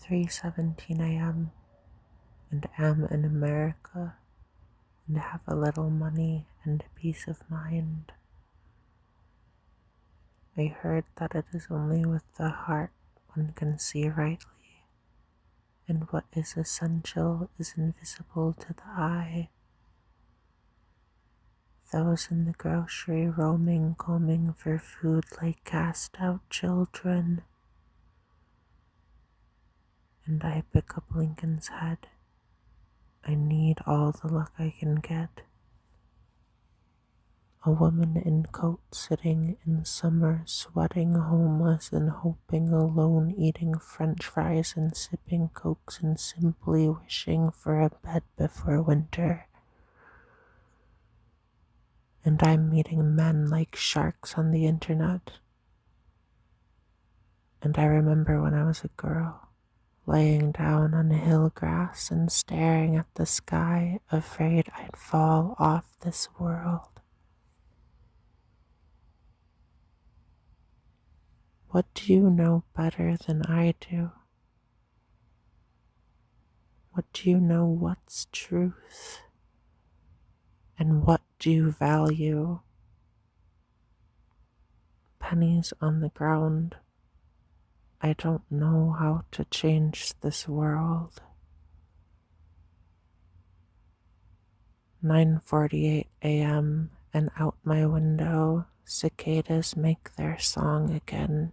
3:17 a.m. and am in America and have a little money and peace of mind. I heard that it is only with the heart one can see rightly, and what is essential is invisible to the eye. Those in the grocery roaming, combing for food like cast out children. And I pick up Lincoln's head. I need all the luck I can get. A woman in coat sitting in summer, sweating, homeless and hoping, alone, eating french fries and sipping cokes and simply wishing for a bed before winter. And I'm meeting men like sharks on the internet. And I remember when I was a girl, laying down on hill grass and staring at the sky, afraid I'd fall off this world. What do you know better than I do? What do you know what's truth? And what do you value? Pennies on the ground. I don't know how to change this world. 9:48 a.m. and out my window, cicadas make their song again.